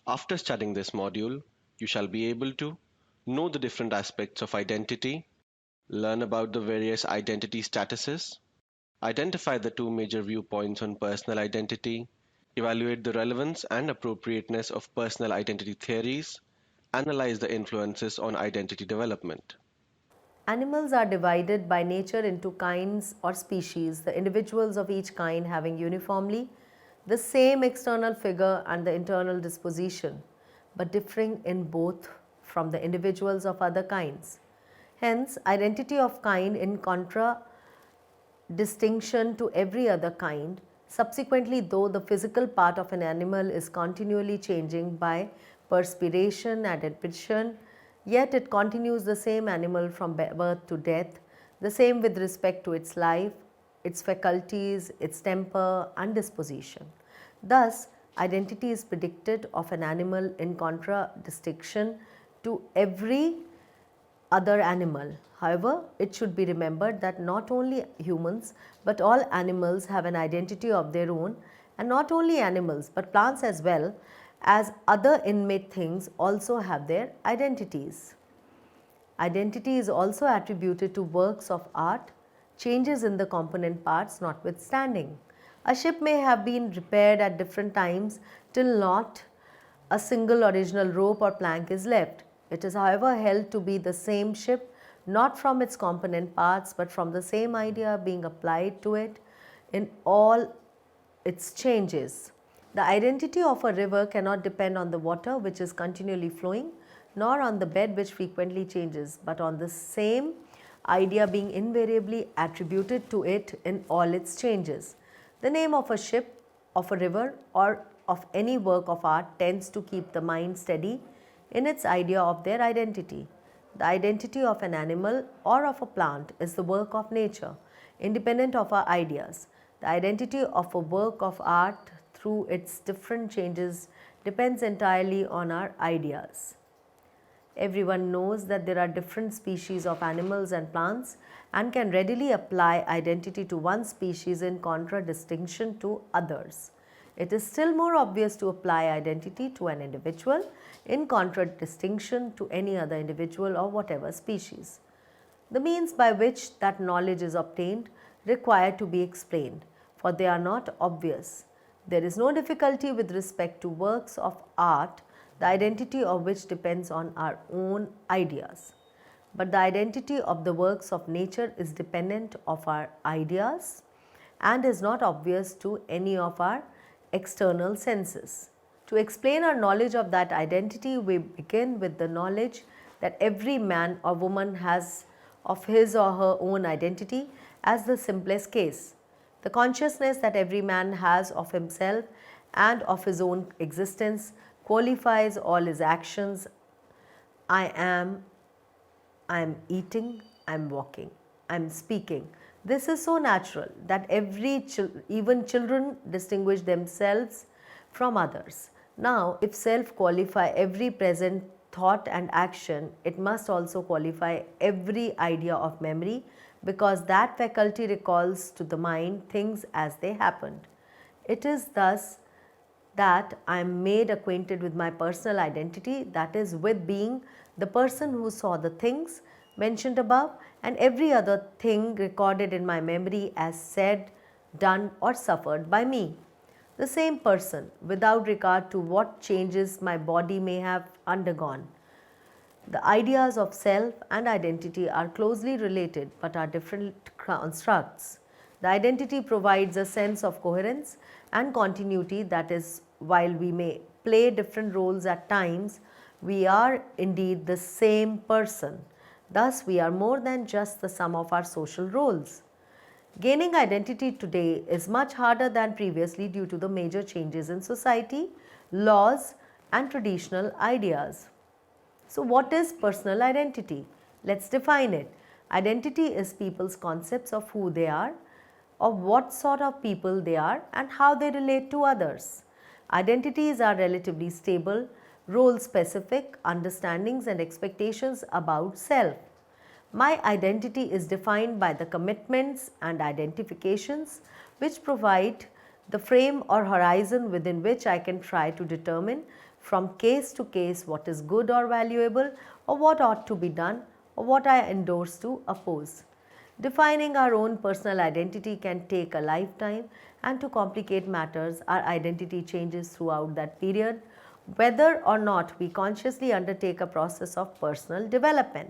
After studying this module, you shall be able to know the different aspects of identity, learn about the various identity statuses, identify the two major viewpoints on personal identity, evaluate the relevance and appropriateness of personal identity theories, analyze the influences on identity development. Animals are divided by nature into kinds or species, the individuals of each kind having uniformly the same external figure and the internal disposition, but differing in both from the individuals of other kinds. Hence, identity of kind in contradistinction to every other kind. Subsequently, though the physical part of an animal is continually changing by perspiration and adaptation, yet it continues the same animal from birth to death, the same with respect to its life, its faculties, its temper and disposition. Thus, identity is predicted of an animal in contradistinction to every other animal. However, it should be remembered that not only humans but all animals have an identity of their own, and not only animals but plants as well as other inanimate things also have their identities. Identity is also attributed to works of art, changes in the component parts notwithstanding. A ship may have been repaired at different times till not a single original rope or plank is left. It is, however, held to be the same ship, not from its component parts, but from the same idea being applied to it in all its changes. The identity of a river cannot depend on the water which is continually flowing, nor on the bed which frequently changes, but on the same idea being invariably attributed to it in all its changes. The name of a ship, of a river, or of any work of art tends to keep the mind steady in its idea of their identity. The identity of an animal or of a plant is the work of nature, independent of our ideas. The identity of a work of art through its different changes depends entirely on our ideas. Everyone knows that there are different species of animals and plants and can readily apply identity to one species in contradistinction to others. It is still more obvious to apply identity to an individual in contradistinction to any other individual or whatever species. The means by which that knowledge is obtained require to be explained, for they are not obvious. There is no difficulty with respect to works of art, the identity of which depends on our own ideas. But the identity of the works of nature is dependent of our ideas and is not obvious to any of our external senses. To explain our knowledge of that identity, we begin with the knowledge that every man or woman has of his or her own identity as the simplest case. The consciousness that every man has of himself and of his own existence qualifies all his actions. I am eating, I am walking, I am speaking. This is so natural that even children distinguish themselves from others. Now, if self qualify every present thought and action, it must also qualify every idea of memory, because that faculty recalls to the mind things as they happened. It is thus that I am made acquainted with my personal identity, that is, with being the person who saw the things mentioned above and every other thing recorded in my memory as said, done, or suffered by me. The same person, without regard to what changes my body may have undergone. The ideas of self and identity are closely related but are different constructs. The identity provides a sense of coherence and continuity, that is, while we may play different roles at times, we are indeed the same person. Thus, we are more than just the sum of our social roles. Gaining identity today is much harder than previously due to the major changes in society, laws, and traditional ideas. So, what is personal identity? Let's define it. Identity is people's concepts of who they are, of what sort of people they are, and how they relate to others. Identities are relatively stable, role specific understandings and expectations about self. My identity is defined by the commitments and identifications which provide the frame or horizon within which I can try to determine from case to case what is good or valuable, or what ought to be done, or what I endorse to oppose. Defining our own personal identity can take a lifetime, and to complicate matters, our identity changes throughout that period, whether or not we consciously undertake a process of personal development.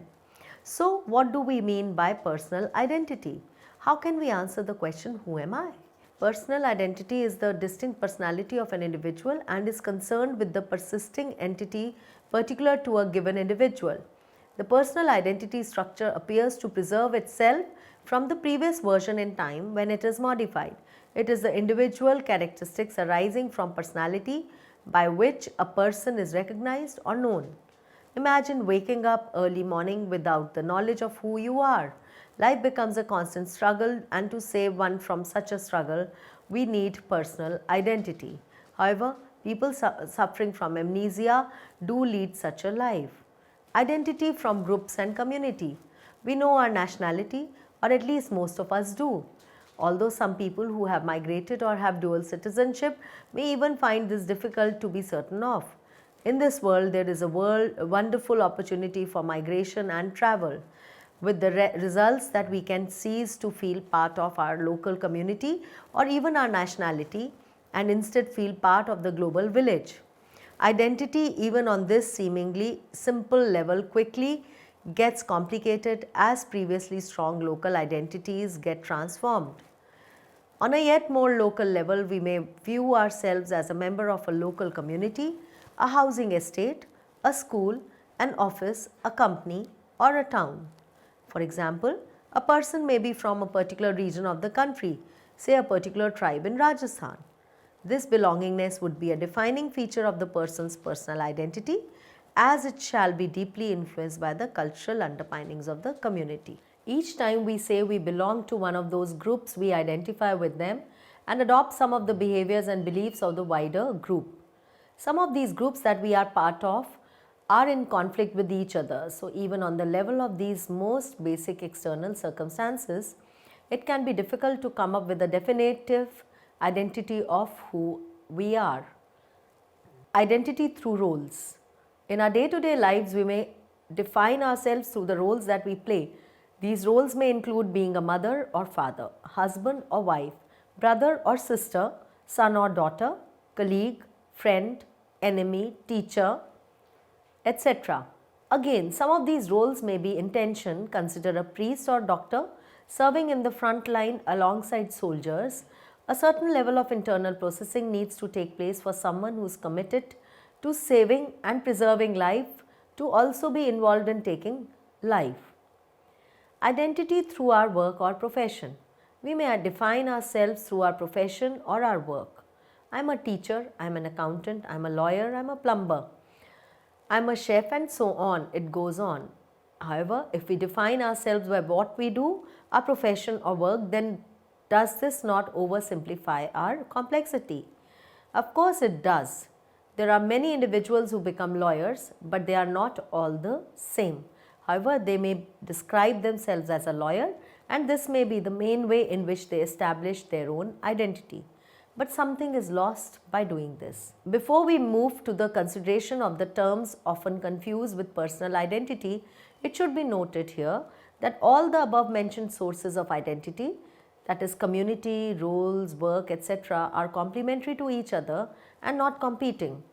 So, what do we mean by personal identity? How can we answer the question, who am I? Personal identity is the distinct personality of an individual and is concerned with the persisting entity particular to a given individual. The personal identity structure appears to preserve itself from the previous version in time when it is modified. It is the individual characteristics arising from personality by which a person is recognized or known. Imagine waking up early morning without the knowledge of who you are. Life becomes a constant struggle, and to save one from such a struggle, we need personal identity. However, people suffering from amnesia do lead such a life. Identity from groups and community. We know our nationality, or at least most of us do. Although some people who have migrated or have dual citizenship may even find this difficult to be certain of. In this world, there is a wonderful opportunity for migration and travel, with the results that we can cease to feel part of our local community or even our nationality and instead feel part of the global village. Identity, even on this seemingly simple level, quickly gets complicated as previously strong local identities get transformed. On a yet more local level, we may view ourselves as a member of a local community, a housing estate, a school, an office, a company, or a town. For example, a person may be from a particular region of the country, say a particular tribe in Rajasthan. This belongingness would be a defining feature of the person's personal identity, as it shall be deeply influenced by the cultural underpinnings of the community. Each time we say we belong to one of those groups, we identify with them and adopt some of the behaviors and beliefs of the wider group. Some of these groups that we are part of are in conflict with each other. So, even on the level of these most basic external circumstances, it can be difficult to come up with a definitive identity of who we are. Identity through roles. In our day-to-day lives, we may define ourselves through the roles that we play. These roles may include being a mother or father, husband or wife, brother or sister, son or daughter, colleague, friend, enemy, teacher, etc. Again, some of these roles may be intention. Consider a priest or doctor serving in the front line alongside soldiers. A certain level of internal processing needs to take place for someone who is committed to saving and preserving life to also be involved in taking life. Identity through our work or profession. We may define ourselves through our profession or our work. I am a teacher, I am an accountant, I am a lawyer, I am a plumber, I am a chef, and so on, it goes on. However, if we define ourselves by what we do, our profession or work, then does this not oversimplify our complexity? Of course it does. There are many individuals who become lawyers, but they are not all the same. However, they may describe themselves as a lawyer, and this may be the main way in which they establish their own identity. But something is lost by doing this. Before we move to the consideration of the terms often confused with personal identity, it should be noted here that all the above mentioned sources of identity, that is community, roles, work, etc., are complementary to each other and not competing.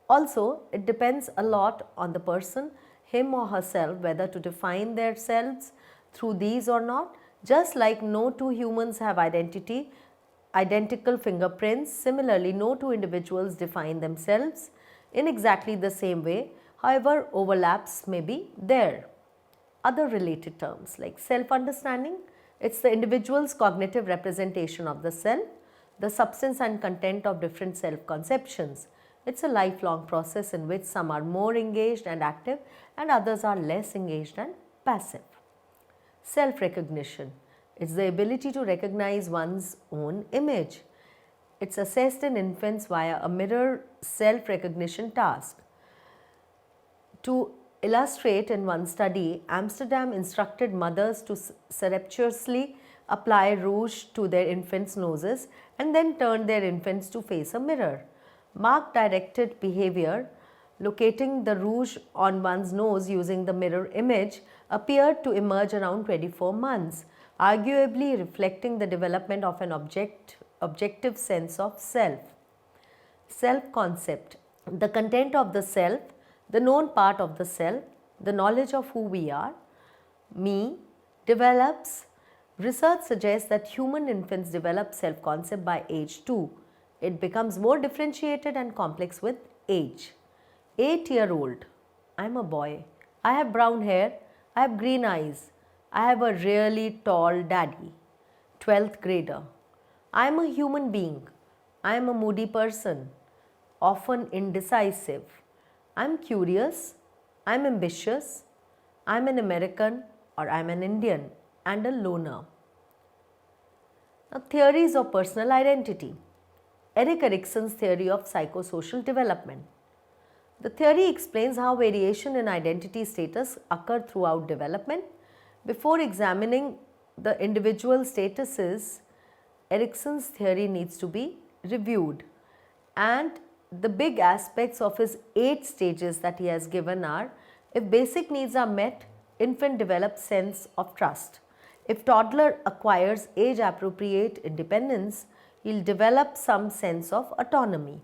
Also, it depends a lot on the person, him or herself, whether to define themselves through these or not. Just like no two humans have identical fingerprints, similarly no two individuals define themselves in exactly the same way. However, overlaps may be there. Other related terms like self-understanding, it's the individual's cognitive representation of the self, the substance and content of different self-conceptions. It's a lifelong process in which some are more engaged and active and others are less engaged and passive. Self-recognition, it's the ability to recognize one's own image. It's assessed in infants via a mirror self-recognition task. To illustrate, in one study, Amsterdam instructed mothers to surreptitiously apply rouge to their infants' noses and then turn their infants to face a mirror. Marked directed behavior locating the rouge on one's nose using the mirror image appeared to emerge around 24 months, arguably reflecting the development of an objective sense of self. Self concept, the content of the self, the known part of the self, the knowledge of who we are, me, develops. Research suggests that human infants develop self concept by age 2. It becomes more differentiated and complex with age. 8-year-old, I'm a boy. I have brown hair. I have green eyes. I have a really tall daddy. 12th grader, I am a human being. I am a moody person, often indecisive. I am curious. I am ambitious. I am an American or I am an Indian and a loner. Now, theories of personal identity. Erik Erikson's theory of psychosocial development. The theory explains how variation in identity status occur throughout development. Before examining the individual statuses, Erikson's theory needs to be reviewed, and the big aspects of his 8 stages that he has given are: if basic needs are met, infant develops sense of trust. If toddler acquires age appropriate independence, he'll develop some sense of autonomy.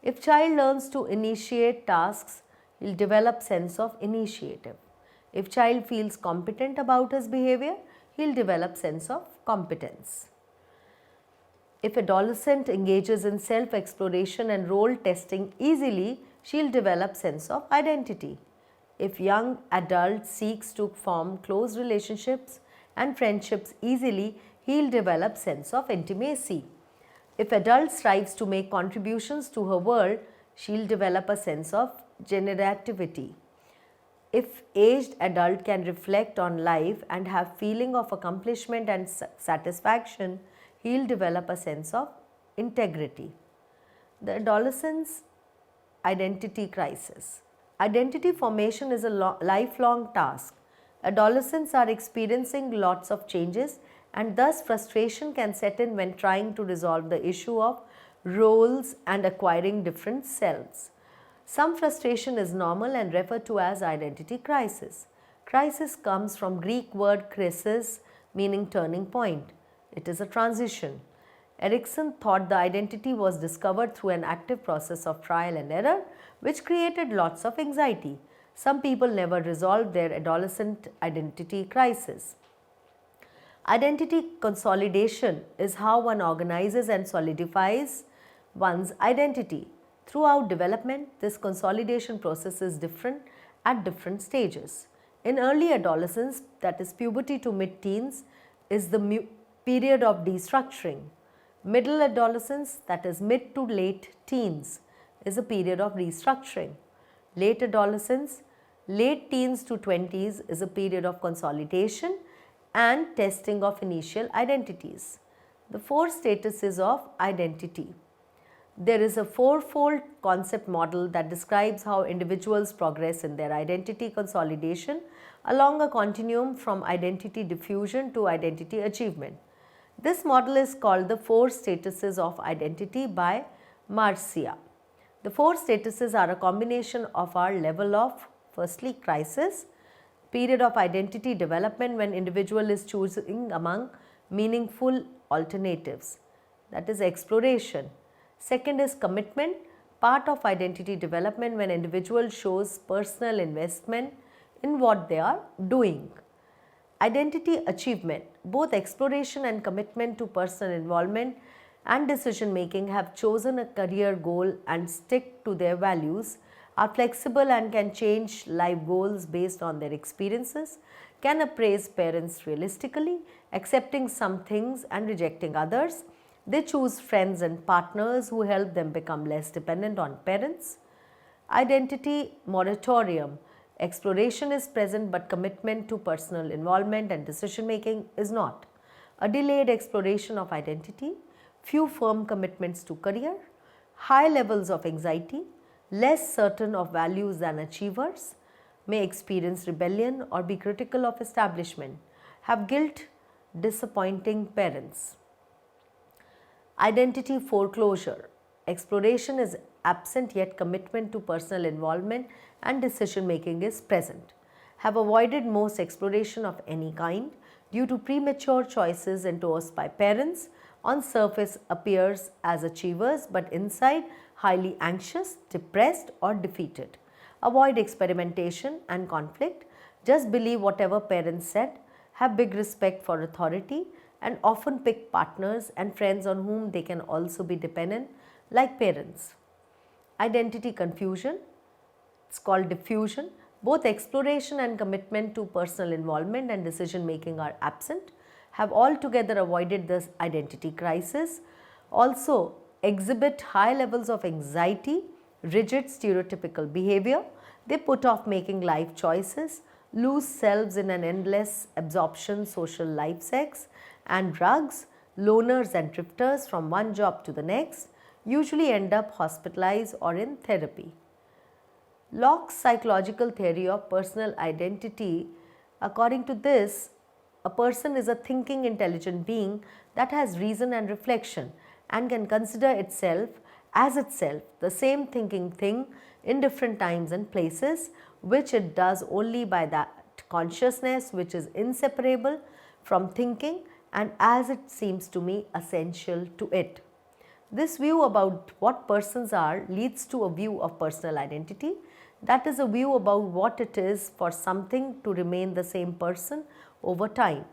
If child learns to initiate tasks, he'll develop sense of initiative. If child feels competent about his behavior, he'll develop sense of competence. If adolescent engages in self-exploration and role testing easily, she'll develop sense of identity. If young adult seeks to form close relationships and friendships easily, he'll develop sense of intimacy. If adult strives to make contributions to her world, she'll develop a sense of generativity. If aged adult can reflect on life and have feeling of accomplishment and satisfaction, he'll develop a sense of integrity. The adolescent's identity crisis. Identity formation is a lifelong task. Adolescents are experiencing lots of changes, and thus frustration can set in when trying to resolve the issue of roles and acquiring different selves. Some frustration is normal and referred to as identity crisis. Crisis comes from Greek word krisis, meaning turning point. It is a transition. Erikson thought the identity was discovered through an active process of trial and error, which created lots of anxiety. Some people never resolved their adolescent identity crisis. Identity consolidation is how one organizes and solidifies one's identity. Throughout development, this consolidation process is different at different stages. In early adolescence, that is puberty to mid-teens, is the period of destructuring. Middle adolescence, that is mid to late teens, is a period of restructuring. Late adolescence, late teens to 20s is a period of consolidation and testing of initial identities. The 4 statuses of identity. There is a 4-fold concept model that describes how individuals progress in their identity consolidation along a continuum from identity diffusion to identity achievement. This model is called the 4 statuses of identity by Marcia. The 4 statuses are a combination of our level of, firstly, crisis, period of identity development when individual is choosing among meaningful alternatives, that is exploration. Second is commitment, part of identity development when individual shows personal investment in what they are doing. Identity achievement, both exploration and commitment to personal involvement and decision making have chosen a career goal and stick to their values, are flexible and can change life goals based on their experiences, can appraise parents realistically, accepting some things and rejecting others. They choose friends and partners who help them become less dependent on parents. Identity moratorium. Exploration is present but commitment to personal involvement and decision making is not. A delayed exploration of identity, few firm commitments to career, high levels of anxiety, less certain of values than achievers, may experience rebellion or be critical of establishment, have guilt, disappointing parents. Identity foreclosure. Exploration is absent, yet commitment to personal involvement and decision making is present. Have avoided most exploration of any kind due to premature choices endorsed by parents, on surface appears as achievers but inside highly anxious, depressed or defeated. Avoid experimentation and conflict, just believe whatever parents said, have big respect for authority and often pick partners and friends on whom they can also be dependent like parents. Identity confusion, it's called diffusion. Both exploration and commitment to personal involvement and decision making are absent, have altogether avoided this identity crisis, also exhibit high levels of anxiety, rigid stereotypical behavior, they put off making life choices, lose selves in an endless absorption social life sex and drugs, loners and drifters from one job to the next, usually end up hospitalized or in therapy. Locke's psychological theory of personal identity, according to this, a person is a thinking intelligent being that has reason and reflection and can consider itself as itself the same thinking thing in different times and places, which it does only by that consciousness which is inseparable from thinking and as it seems to me essential to it. This view about what persons are leads to a view of personal identity, that is a view about what it is for something to remain the same person over time.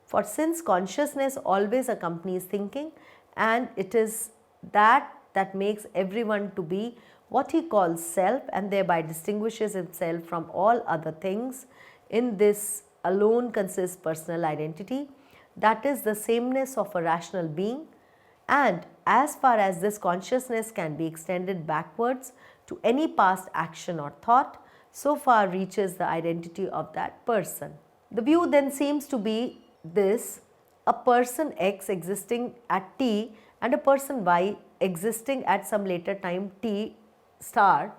For since consciousness always accompanies thinking and it is that makes everyone to be what he calls self and thereby distinguishes himself from all other things, in this alone consists personal identity, that is the sameness of a rational being, and as far as this consciousness can be extended backwards to any past action or thought, so far reaches the identity of that person. The view then seems to be this: a person X existing at t and a person Y existing at some later time t star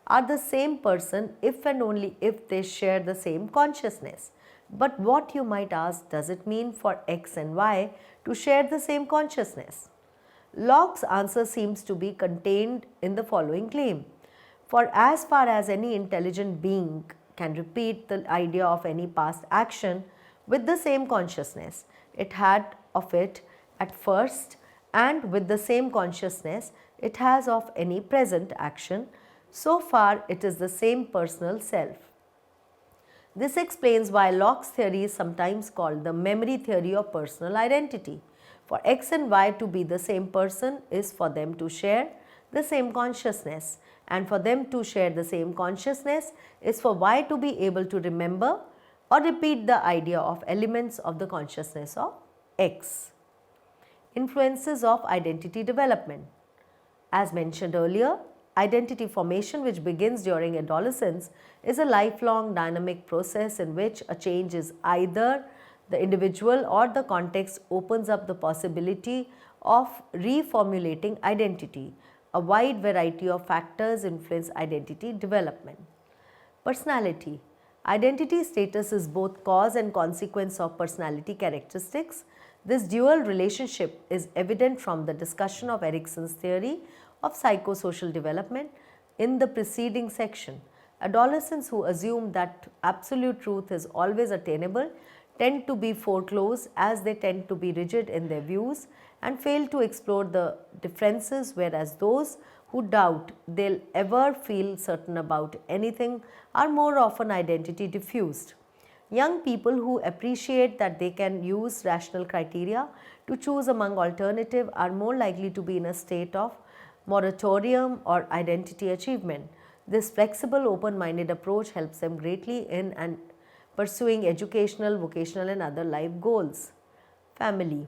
are the same person if and only if they share the same consciousness. But what, you might ask, does it mean for X and Y to share the same consciousness? Locke's answer seems to be contained in the following claim: for as far as any intelligent being can repeat the idea of any past action with the same consciousness it had of it at first, and with the same consciousness it has of any present action, so far it is the same personal self. This explains why Locke's theory is sometimes called the memory theory of personal identity. For X and Y to be the same person is for them to share the same consciousness, and for them to share the same consciousness is for Y to be able to remember or repeat the idea of elements of the consciousness of X. Influences of identity development. As mentioned earlier, identity formation, which begins during adolescence, is a lifelong dynamic process in which a change is either the individual or the context opens up the possibility of reformulating identity. A wide variety of factors influence identity development. Personality. Identity status is both cause and consequence of personality characteristics. This dual relationship is evident from the discussion of Erikson's theory of psychosocial development in the preceding section. Adolescents who assume that absolute truth is always attainable tend to be foreclosed, as they tend to be rigid in their views and fail to explore the differences, whereas those who doubt they'll ever feel certain about anything are more often identity diffused. Young people who appreciate that they can use rational criteria to choose among alternatives are more likely to be in a state of moratorium or identity achievement. This flexible, open-minded approach helps them greatly in pursuing educational, vocational and other life goals. Family.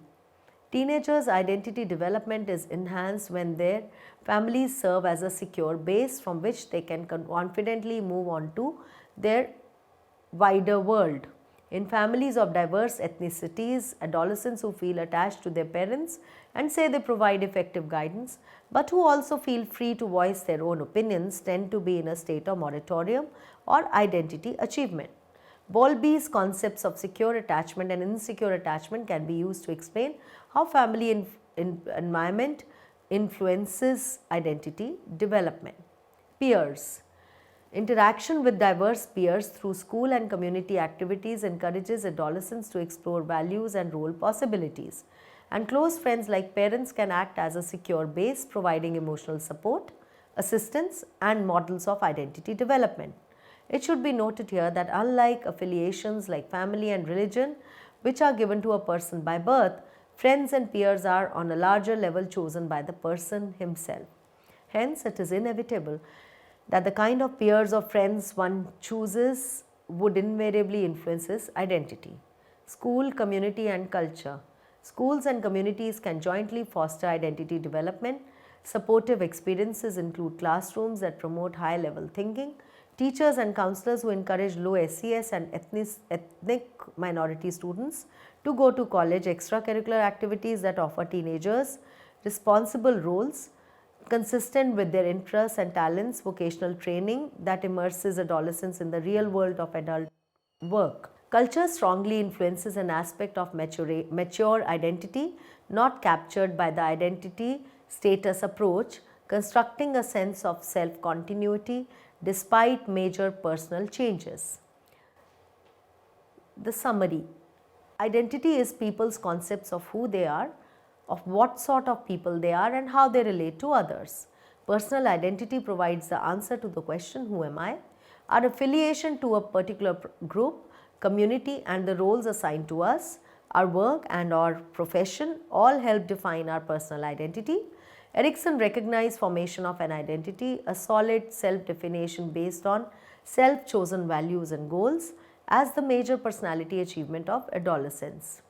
Teenagers' identity development is enhanced when their families serve as a secure base from which they can confidently move on to their wider world. In families of diverse ethnicities, adolescents who feel attached to their parents and say they provide effective guidance, but who also feel free to voice their own opinions, tend to be in a state of moratorium or identity achievement. Bowlby's concepts of secure attachment and insecure attachment can be used to explain how family environment influences identity development. Peers. Interaction with diverse peers through school and community activities encourages adolescents to explore values and role possibilities. And close friends like parents can act as a secure base, providing emotional support, assistance, and models of identity development. It should be noted here that unlike affiliations like family and religion, which are given to a person by birth, friends and peers are on a larger level chosen by the person himself. Hence, it is inevitable that the kind of peers or friends one chooses would invariably influence his identity. School, community, and culture. Schools and communities can jointly foster identity development. Supportive experiences include classrooms that promote high level thinking, teachers and counselors who encourage low SES and ethnic minority students to go to college, extracurricular activities that offer teenagers responsible roles consistent with their interests and talents, vocational training that immerses adolescents in the real world of adult work. Culture strongly influences an aspect of mature identity not captured by the identity status approach, constructing a sense of self continuity despite major personal changes. The summary. Identity is people's concepts of who they are, of what sort of people they are, and how they relate to others. Personal identity provides the answer to the question, who am I? Our affiliation to a particular group, community, and the roles assigned to us, our work and our profession all help define our personal identity. Erikson recognized formation of an identity, a solid self-definition based on self-chosen values and goals, as the major personality achievement of adolescence.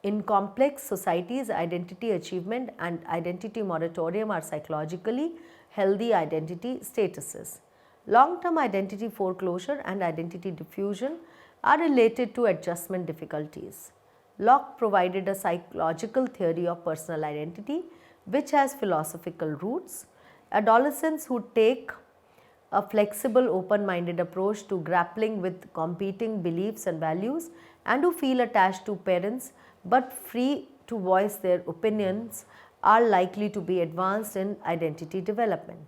In complex societies, identity achievement and identity moratorium are psychologically healthy identity statuses. Long-term identity foreclosure and identity diffusion are related to adjustment difficulties. Locke provided a psychological theory of personal identity which has philosophical roots. Adolescents who take a flexible, open-minded approach to grappling with competing beliefs and values and who feel attached to parents but free to voice their opinions are likely to be advanced in identity development.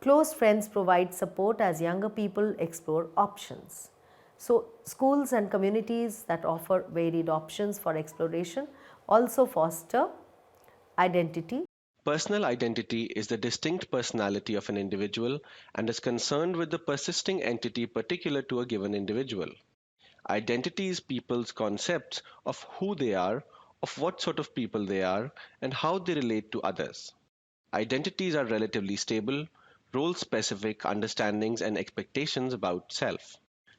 Close friends provide support as younger people explore options. So, schools and communities that offer varied options for exploration also foster identity. Personal identity is the distinct personality of an individual and is concerned with the persisting entity particular to a given individual. Identity is people's concepts of who they are, of what sort of people they are, and how they relate to others. Identities are relatively stable, role-specific understandings and expectations about self.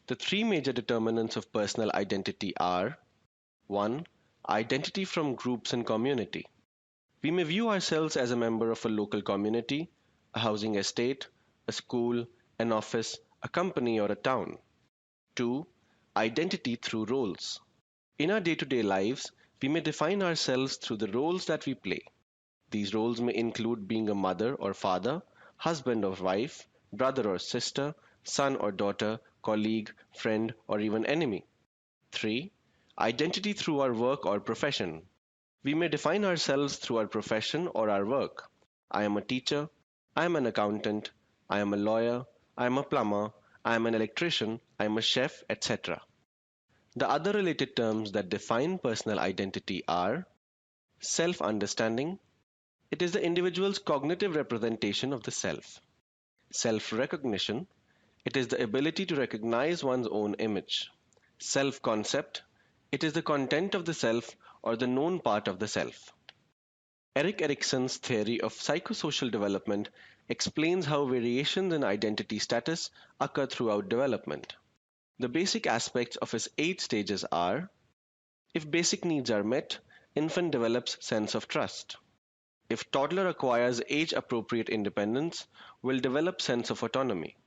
The three major determinants of personal identity are: 1. Identity from groups and community. We may view ourselves as a member of a local community, a housing estate, a school, an office, a company, or a town. 2. Identity through roles. In our day-to-day lives, we may define ourselves through the roles that we play. These roles may include being a mother or father, husband or wife, brother or sister, son or daughter, colleague, friend, or even enemy. 3. Identity through our work or profession. We may define ourselves through our profession or our work. I am a teacher, I am an accountant, I am a lawyer, I am a plumber, I am an electrician, I am a chef, etc. The other related terms that define personal identity are: self-understanding. It is the individual's cognitive representation of the self. Self-recognition. It is the ability to recognize one's own image. Self-concept. It is the content of the self or the known part of the self. Erik Erikson's theory of psychosocial development explains how variations in identity status occur throughout development. The basic aspects of his 8 stages are: if basic needs are met, infant develops sense of trust. If toddler acquires age-appropriate independence, will develop sense of autonomy.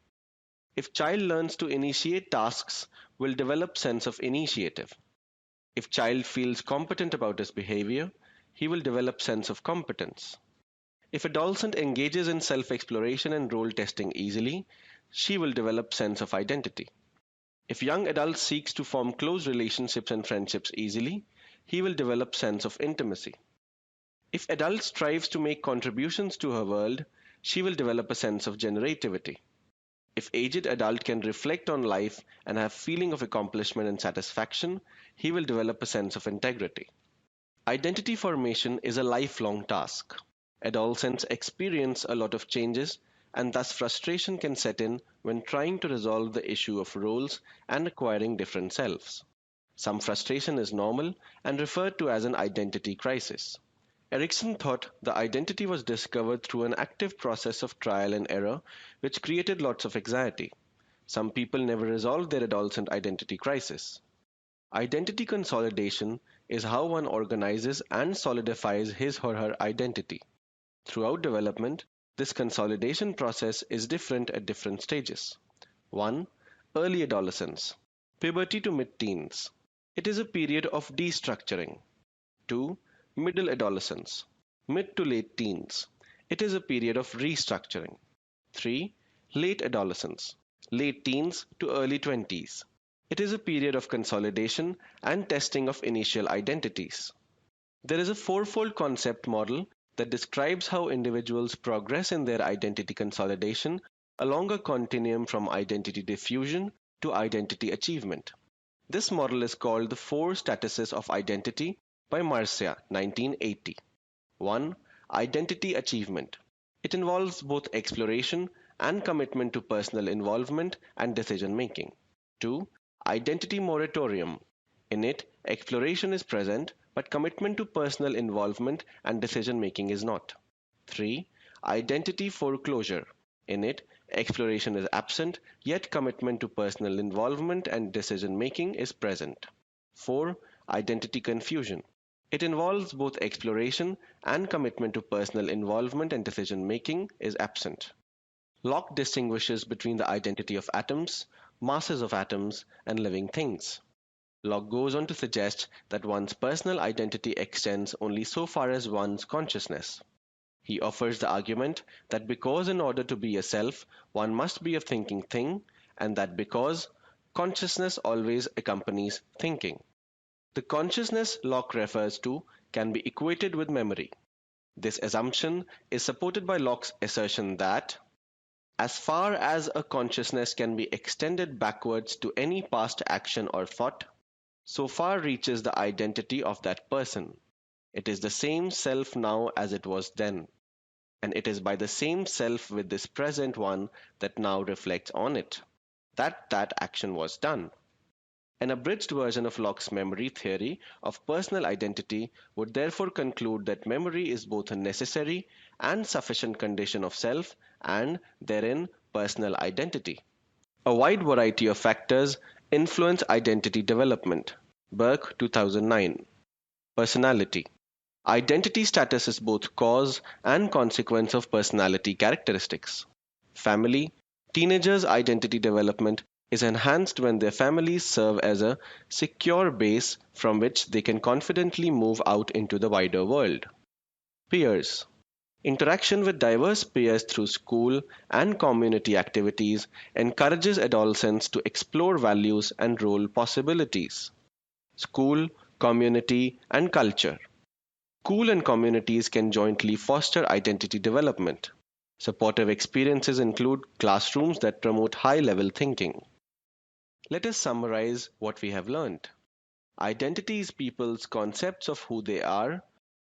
If child learns to initiate tasks, will develop sense of initiative. If child feels competent about his behavior, he will develop sense of competence. If adolescent engages in self-exploration and role testing easily, she will develop sense of identity. If young adult seeks to form close relationships and friendships easily, he will develop sense of intimacy. If adult strives to make contributions to her world, she will develop a sense of generativity. If aged adult can reflect on life and have feeling of accomplishment and satisfaction, he will develop a sense of integrity. Identity formation is a lifelong task. Adolescents experience a lot of changes, and thus frustration can set in when trying to resolve the issue of roles and acquiring different selves. Some frustration is normal and referred to as an identity crisis. Erikson thought the identity was discovered through an active process of trial and error, which created lots of anxiety. Some people never resolved their adolescent identity crisis. Identity consolidation is how one organizes and solidifies his or her identity. Throughout development, this consolidation process is different at different stages. 1. Early adolescence, puberty to mid teens. It is a period of destructuring. 2. Middle adolescence, mid to late teens. It is a period of restructuring. 3. Late adolescence, late teens to early 20s. It is a period of consolidation and testing of initial identities. There is a fourfold concept model that describes how individuals progress in their identity consolidation along a continuum from identity diffusion to identity achievement. This model is called the Four Statuses of Identity by Marcia, 1980. 1. Identity achievement. It involves both exploration and commitment to personal involvement and decision making. 2. Identity moratorium. In it, exploration is present, but commitment to personal involvement and decision making is not. 3. Identity foreclosure. In it, exploration is absent, yet commitment to personal involvement and decision making is present. 4. Identity confusion. It involves both exploration and commitment to personal involvement and decision making is absent. Locke distinguishes between the identity of atoms, masses of atoms, and living things. Locke goes on to suggest that one's personal identity extends only so far as one's consciousness. He offers the argument that because in order to be a self, one must be a thinking thing, and that because consciousness always accompanies thinking. The consciousness Locke refers to can be equated with memory. This assumption is supported by Locke's assertion that as far as a consciousness can be extended backwards to any past action or thought, so far reaches the identity of that person. It is the same self now as it was then, and it is by the same self with this present one that now reflects on it, that action was done. An abridged version of Locke's memory theory of personal identity would therefore conclude that memory is both a necessary and sufficient condition of self and, therein, personal identity. A wide variety of factors influence identity development. Burke, 2009. Personality. Identity status is both cause and consequence of personality characteristics. Family. Teenagers' identity development is enhanced when their families serve as a secure base from which they can confidently move out into the wider world. Peers. Interaction with diverse peers through school and community activities encourages adolescents to explore values and role possibilities. School, community, and culture. School and communities can jointly foster identity development. Supportive experiences include classrooms that promote high-level thinking. Let us summarize what we have learned. Identity is people's concepts of who they are,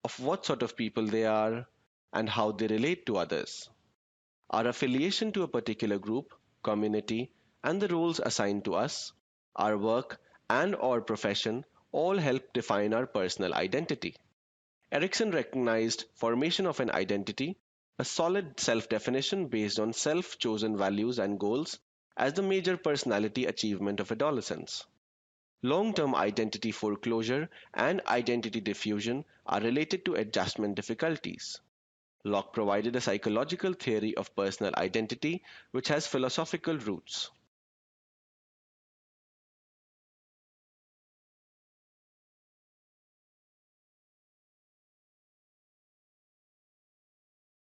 of what sort of people they are, and how they relate to others. Our affiliation to a particular group, community, and the roles assigned to us, our work and/or profession all help define our personal identity. Erikson recognized formation of an identity, a solid self-definition based on self-chosen values and goals, as the major personality achievement of adolescence. Long-term identity foreclosure and identity diffusion are related to adjustment difficulties. Locke provided a psychological theory of personal identity which has philosophical roots.